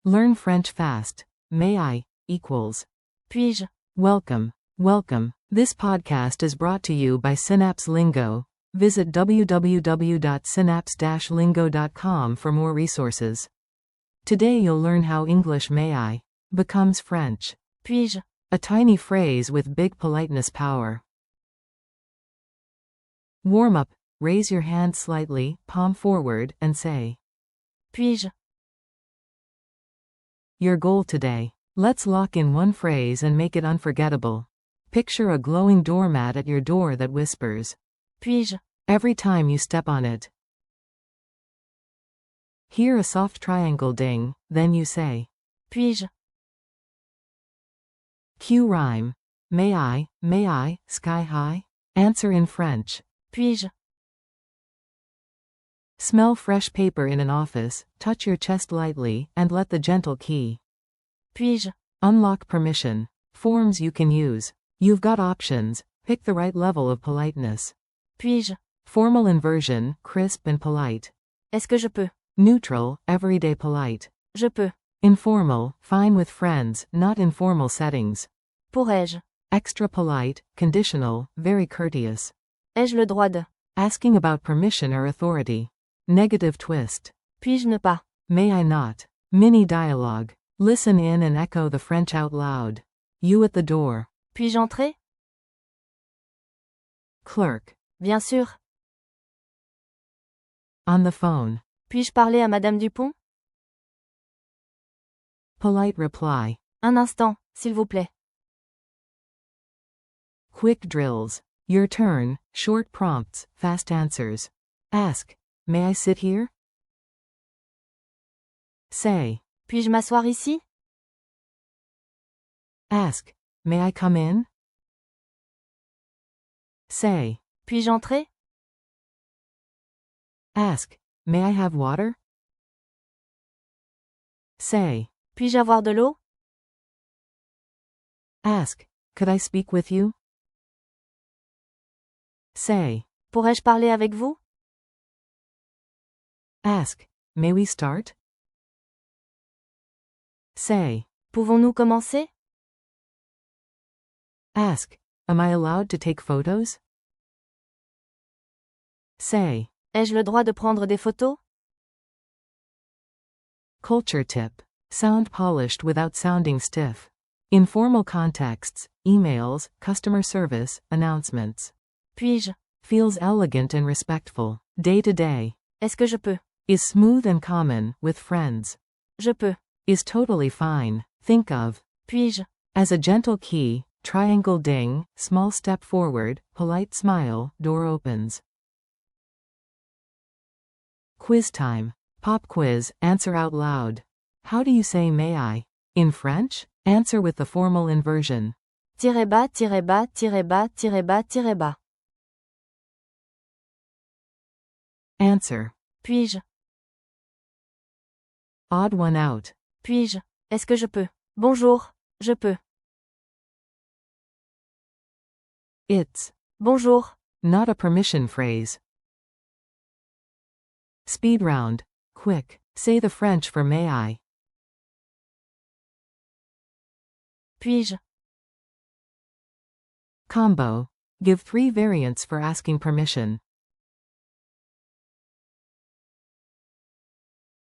Learn French fast. May I equals Puis-je? welcome. Welcome. This podcast is brought to you by Synapse Lingo. Visit www.synapse-lingo.com for more resources. Today you'll learn how English may I becomes French. Puis-je? A tiny phrase with big politeness power. Warm up. Raise your hand slightly, palm forward, and say, Puis-je? your goal today. Let's lock in one phrase and make it unforgettable. Picture a glowing doormat at your door that whispers, Puis-je? every time you step on it. Hear a soft triangle ding, then you say, Puis-je? cue rhyme. May I, sky high? Answer in French. Puis-je? Smell fresh paper in an office, touch your chest lightly, and let the gentle key. Puis-je? Unlock permission. Forms you can use. You've got options, pick the right level of politeness. Puis-je? Formal inversion, crisp and polite. Est-ce que je peux? Neutral, everyday polite. Je peux. Informal, fine with friends, not informal settings. Pourrais-je? Extra polite, conditional, very courteous. Ai-je le droit de? Asking about permission or authority. Negative twist. Puis-je ne pas? May I not? Mini dialogue. Listen in and echo the French out loud. You at the door. Puis-je entrer? Clerk. Bien sûr. On the phone. Puis-je parler à Madame Dupont? Polite reply. Un instant, s'il vous plaît. Quick drills. Your turn, short prompts, fast answers. Ask. May I sit here? Say. Puis-je m'asseoir ici? Ask. May I come in? Say. Puis-je entrer? Ask. May I have water? Say. Puis-je avoir de l'eau? Ask. Could I speak with you? Say. Pourrais-je parler avec vous? Ask. May we start? Say. Pouvons-nous commencer? Ask. Am I allowed to take photos? Say. Ai-je le droit de prendre des photos? Culture tip. Sound polished without sounding stiff. Informal contexts, emails, customer service, announcements. Puis-je? Feels elegant and respectful. Day to day. Est-ce que je peux? Is smooth and common, with friends. Je peux. Is totally fine. Think of. Puis-je? As a gentle key, triangle ding, small step forward, polite smile, door opens. Quiz time. Pop quiz, answer out loud. How do you say may I? In French? Answer with the formal inversion. Tirez bas, tirez bas, tirez bas, tirez bas, tirez bas. Answer. Puis-je? Odd one out. Puis-je? Est-ce que je peux? Bonjour, je peux. It's Bonjour. not a permission phrase. Speed round. Quick. Say the French for may I. Puis-je? Combo. Give 3 variants for asking permission.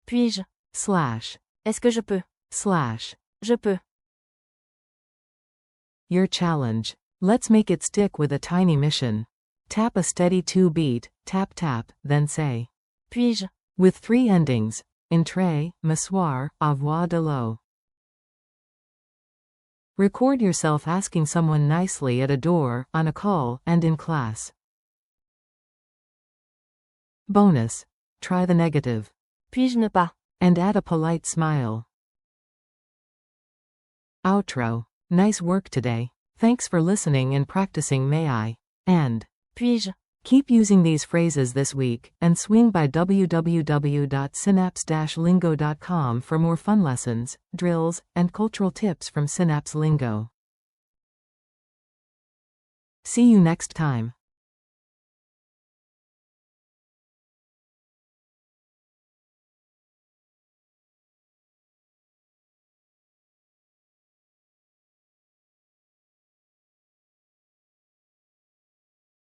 Puis-je? Slash. Est-ce que je peux? Slash. Je peux. Your challenge. Let's make it stick with a tiny mission. Tap a steady 2-beat, tap tap, then say. Puis-je? With 3 endings. Entrée, m'asseoir, avoir de l'eau. Record yourself asking someone nicely at a door, on a call, and in class. Bonus. Try the negative. Puis-je ne pas? And add a polite smile. Outro. Nice work today. Thanks for listening and practicing may I. And Puis-je? keep using these phrases this week, and swing by www.synapse-lingo.com for more fun lessons, drills, and cultural tips from Synapse Lingo. See you next time.